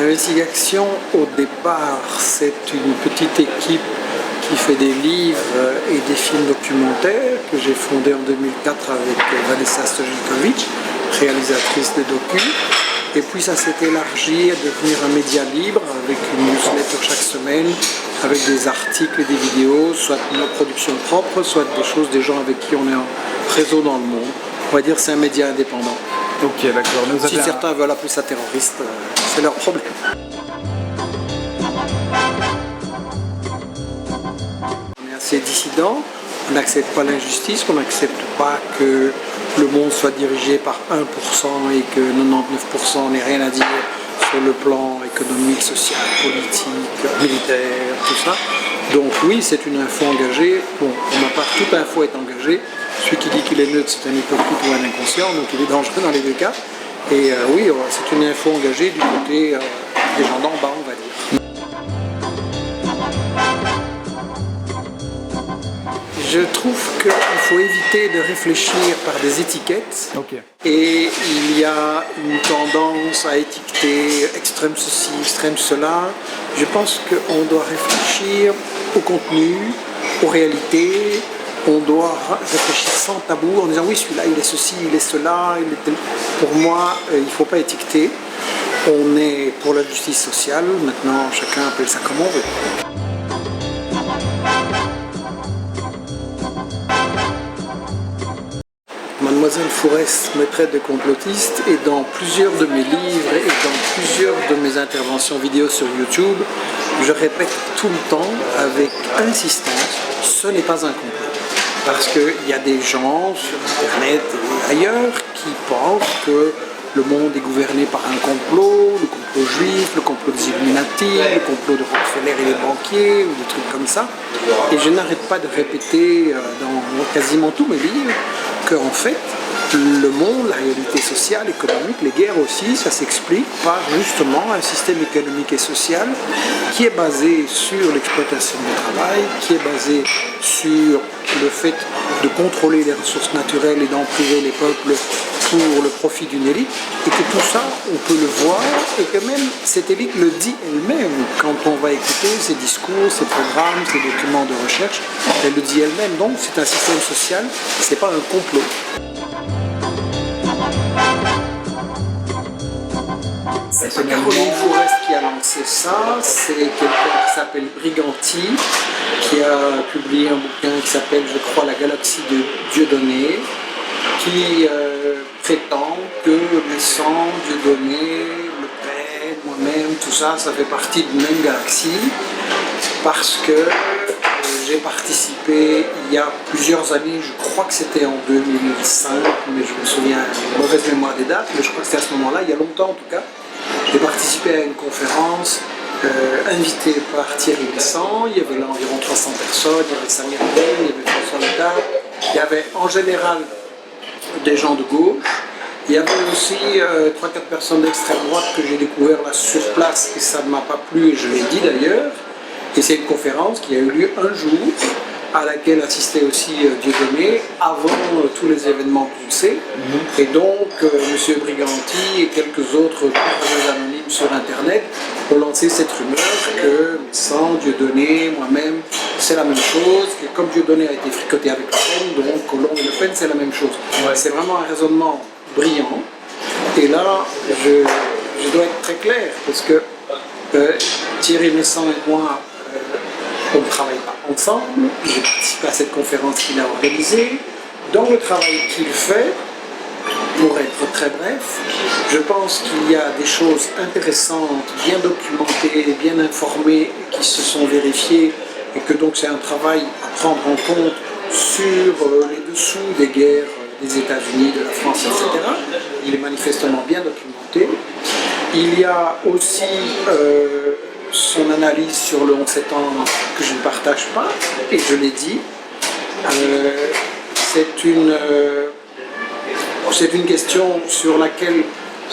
L'investigation, au départ, c'est une petite équipe qui fait des livres et des films documentaires que j'ai fondé en 2004 avec Vanessa Stojikovic, réalisatrice de docu. Et puis ça s'est élargi à devenir un média libre avec une newsletter chaque semaine, avec des articles et des vidéos, soit nos productions propres, soit des choses des gens avec qui on est en réseau dans le monde. On va dire que c'est un média indépendant. Ok, d'accord. Si certains veulent appeler ça terroriste, c'est leur problème. On est assez dissident, on n'accepte pas l'injustice, on n'accepte pas que le monde soit dirigé par 1% et que 99% n'ait rien à dire sur le plan économique, social, politique, militaire, tout ça. Donc oui, c'est une info engagée. Bon, pour ma part, toute info est engagée. Celui qui dit qu'il est neutre, c'est un hypocrite ou un inconscient, donc il est dangereux dans les deux cas. Et oui, c'est une info engagée du côté des gens d'en bas, on va dire. Je trouve qu'il faut éviter de réfléchir par des étiquettes. Okay. Et il y a une tendance à étiqueter extrême ceci, extrême cela. Je pense qu'on doit réfléchir au contenu, aux réalités. On doit réfléchir sans tabou en disant oui, celui-là il est ceci, il est cela. Pour moi, il ne faut pas étiqueter. On est pour la justice sociale. Maintenant, chacun appelle ça comme on veut. Mademoiselle Fourest me traite de complotiste et dans plusieurs de mes livres et dans plusieurs de mes interventions vidéo sur YouTube, je répète tout le temps avec insistance, ce n'est pas un complot. Parce qu'il y a des gens sur Internet et ailleurs qui pensent que le monde est gouverné par un complot, le complot juif, le complot des Illuminati, le complot de Rockefeller et les banquiers, ou des trucs comme ça. Et je n'arrête pas de répéter dans quasiment tous mes livres qu'en fait, le monde, la réalité sociale, économique, les guerres aussi, ça s'explique par justement un système économique et social qui est basé sur l'exploitation du travail, qui est basé sur le fait de contrôler les ressources naturelles et d'en priver les peuples pour le profit d'une élite, et que tout ça, on peut le voir, et que même cette élite le dit elle-même quand on va écouter ses discours, ses programmes, ses documents de recherche, elle le dit elle-même. Donc c'est un système social, c'est pas un complot. C'est Caroline Fourest qui a lancé ça, c'est quelqu'un qui s'appelle Briganti, qui a publié un bouquin qui s'appelle, je crois, La galaxie de Dieudonné, qui prétend que le sang, Dieudonné, Le Pen, moi-même, tout ça, ça fait partie d'une même galaxie, parce que j'ai participé il y a plusieurs années, je crois que c'était en 2005, mais je me souviens, une mauvaise mémoire des dates, mais je crois que c'était à ce moment-là, il y a longtemps en tout cas. J'ai participé à une conférence invitée par Thierry Besson. Il y avait là environ 300 personnes, il y avait Samir Ben, il y avait François Letard, il y avait en général des gens de gauche. Il y avait aussi 3-4 personnes d'extrême droite que j'ai découvert là sur place et ça ne m'a pas plu et je l'ai dit d'ailleurs. Et c'est une conférence qui a eu lieu un jour, à laquelle assistait aussi Dieudonné avant tous les événements qu'on sait. Et donc, M. Briganti et quelques autres anonymes sur Internet ont lancé cette rumeur que sans Dieudonné, moi-même, c'est la même chose, et comme Dieudonné a été fricoté avec Le Pen, donc Collomb et Le Pen, c'est la même chose. Ouais. C'est vraiment un raisonnement brillant. Et là, je dois être très clair, parce que Thierry Besson et moi, on ne travaille pas ensemble. J'ai participé à cette conférence qu'il a organisée. Dans le travail qu'il fait, pour être très bref, je pense qu'il y a des choses intéressantes, bien documentées, bien informées, qui se sont vérifiées, et que donc c'est un travail à prendre en compte sur les dessous des guerres des États-Unis, de la France, etc. Il est manifestement bien documenté. Il y a aussi son analyse sur le 11 septembre que je ne partage pas, et je l'ai dit, c'est une question sur laquelle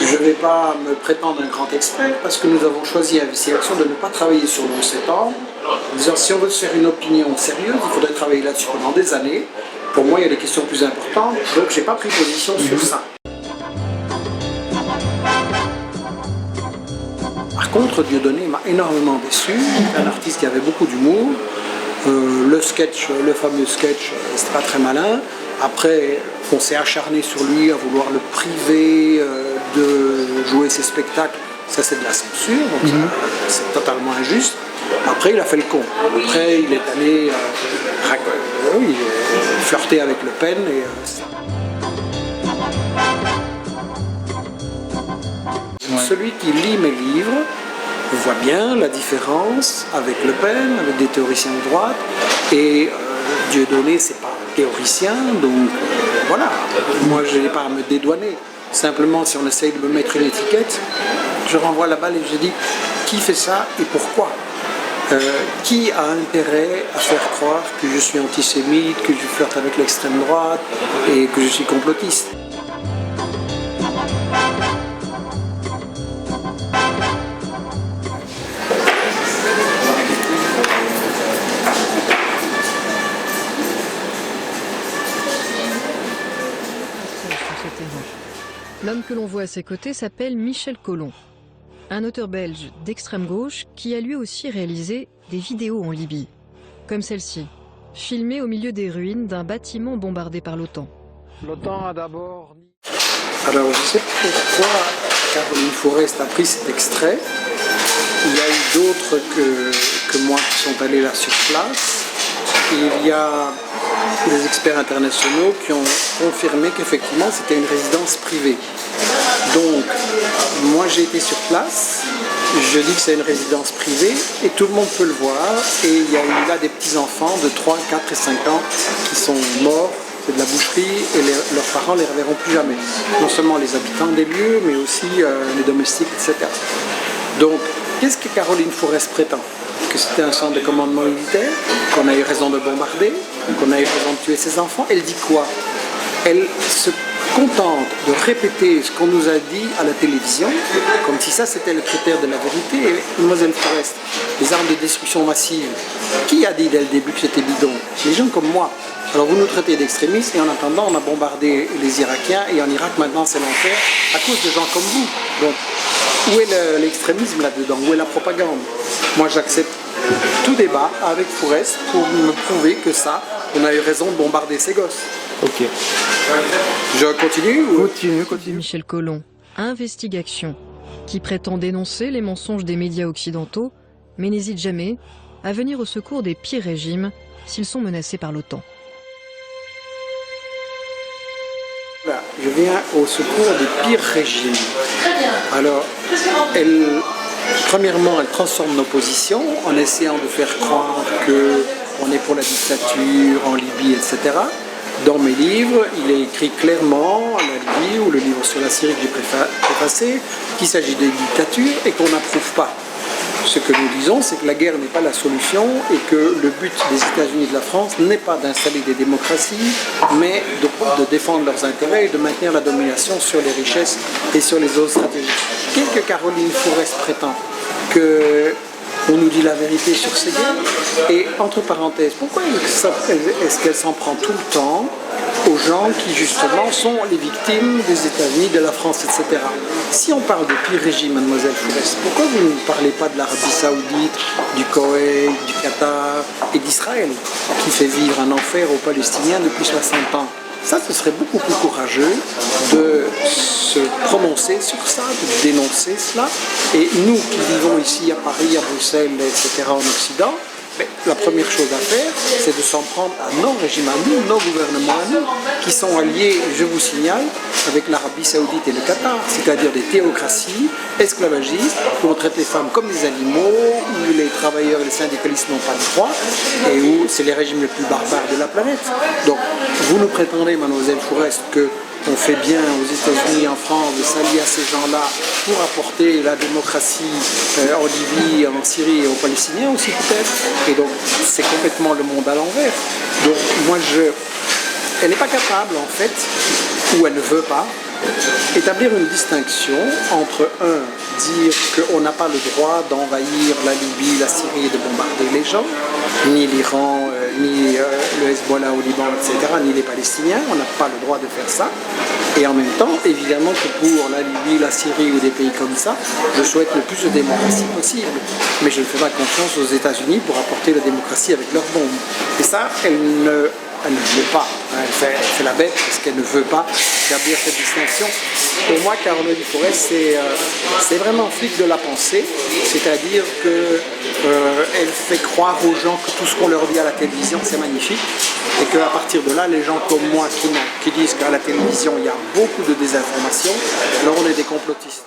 je ne vais pas me prétendre un grand expert, parce que nous avons choisi à Vici Action de ne pas travailler sur le 11 septembre, en disant si on veut se faire une opinion sérieuse, il faudrait travailler là-dessus pendant des années. Pour moi, il y a des questions plus importantes, donc je n'ai pas pris position sur ça. Par contre, Dieudonné m'a énormément déçu. Un artiste qui avait beaucoup d'humour. Le sketch, le fameux sketch, c'était pas très malin. Après, on s'est acharné sur lui à vouloir le priver de jouer ses spectacles. Ça, c'est de la censure, donc c'est totalement injuste. Après, il a fait le con. Après, il est allé flirter avec Le Pen. Celui qui lit mes livres voit bien la différence avec Le Pen, avec des théoriciens de droite. Et Dieudonné, c'est pas un théoricien, donc voilà. Moi, je n'ai pas à me dédouaner. Simplement, si on essaye de me mettre une étiquette, je renvoie la balle et je dis qui fait ça et pourquoi. Qui a intérêt à faire croire que je suis antisémite, que je flirte avec l'extrême droite et que je suis complotiste. L'homme que l'on voit à ses côtés s'appelle Michel Collomb, un auteur belge d'extrême gauche qui a lui aussi réalisé des vidéos en Libye, comme celle-ci, filmée au milieu des ruines d'un bâtiment bombardé par l'OTAN. L'OTAN a d'abord... Alors je sais pourquoi Caroline Forest a pris cet extrait. Il y a eu d'autres que moi qui sont allés là sur place. Il y a des experts internationaux qui ont confirmé qu'effectivement c'était une résidence privée. Donc, moi j'ai été sur place, je dis que c'est une résidence privée et tout le monde peut le voir. Et il y a eu là des petits-enfants de 3, 4 et 5 ans qui sont morts, c'est de la boucherie et leurs parents ne les reverront plus jamais. Non seulement les habitants des lieux, mais aussi les domestiques, etc. Donc, qu'est-ce que Caroline Forest prétend? Que c'était un centre de commandement militaire, qu'on a eu raison de bombarder, qu'on a eu raison de tuer ses enfants. Elle dit quoi? Elle se contente de répéter ce qu'on nous a dit à la télévision, comme si ça c'était le critère de la vérité. Et Mademoiselle Forest, les armes de destruction massive, qui a dit dès le début que c'était bidon? Les gens comme moi. Alors vous nous traitez d'extrémistes et en attendant on a bombardé les Irakiens et en Irak maintenant c'est l'enfer à cause de gens comme vous. Donc où est l'extrémisme là-dedans? Où est la propagande? Moi j'accepte tout débat avec Forest pour me prouver que ça, on a eu raison de bombarder ces gosses. Ok. Je continue ou... Continue. Michel Collomb, Investigation, qui prétend dénoncer les mensonges des médias occidentaux, mais n'hésite jamais à venir au secours des pires régimes s'ils sont menacés par l'OTAN. Voilà, je viens au secours des pires régimes. Alors, premièrement, elle transforme nos positions en essayant de faire croire qu'on est pour la dictature en Libye, etc. Dans mes livres, il est écrit clairement, la Libye ou le livre sur la Syrie que j'ai préfacé, qu'il s'agit de dictature et qu'on n'approuve pas. Ce que nous disons, c'est que la guerre n'est pas la solution et que le but des États-Unis et de la France n'est pas d'installer des démocraties, mais de défendre leurs intérêts et de maintenir la domination sur les richesses et sur les autres stratégies. Qu'est-ce que Caroline Forest prétend? On nous dit la vérité sur ces guerres. Et entre parenthèses, pourquoi est-ce qu'elle s'en prend tout le temps aux gens qui justement sont les victimes des États-Unis, de la France, etc. Si on parle de pire régime, Mademoiselle Forest, pourquoi vous ne parlez pas de l'Arabie Saoudite, du Koweït, du Qatar et d'Israël, qui fait vivre un enfer aux Palestiniens depuis 60 ans? Ça, ce serait beaucoup plus courageux de se prononcer sur ça, de dénoncer cela. Et nous qui vivons ici à Paris, à Bruxelles, etc., en Occident, la première chose à faire, c'est de s'en prendre à nos régimes, à nous, nos gouvernements à nous, qui sont alliés, je vous signale, avec l'Arabie Saoudite et le Qatar, c'est-à-dire des théocraties esclavagistes, où on traite les femmes comme des animaux, où les travailleurs et les syndicalistes n'ont pas de droit, et où c'est les régimes les plus barbares de la planète. Donc, vous nous prétendez, Mademoiselle Forest, que on fait bien aux États-Unis, en France, de s'allier à ces gens-là pour apporter la démocratie en Libye, en Syrie et aux Palestiniens aussi peut-être. Et donc c'est complètement le monde à l'envers. Donc moi elle n'est pas capable en fait, ou elle ne veut pas, établir une distinction entre dire qu'on n'a pas le droit d'envahir la Libye, la Syrie et de bombarder les gens, ni l'Iran, ni le Hezbollah au Liban, etc., ni les Palestiniens, on n'a pas le droit de faire ça. Et en même temps, évidemment que pour la Libye, la Syrie ou des pays comme ça, je souhaite le plus de démocratie possible. Mais je ne fais pas confiance aux États-Unis pour apporter la démocratie avec leurs bombes. Et ça, elle ne veut pas. Elle fait la bête parce qu'elle ne veut pas établir cette distinction. Pour moi, Caroline Forest, c'est vraiment flic de la pensée, c'est-à-dire qu'elle fait croire aux gens que tout ce qu'on leur dit à la télévision, c'est magnifique, et qu'à partir de là, les gens comme moi qui disent qu'à la télévision, il y a beaucoup de désinformation, alors on est des complotistes.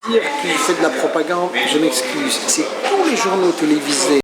Dire qu'il fait de la propagande, je m'excuse, c'est tous les journaux télévisés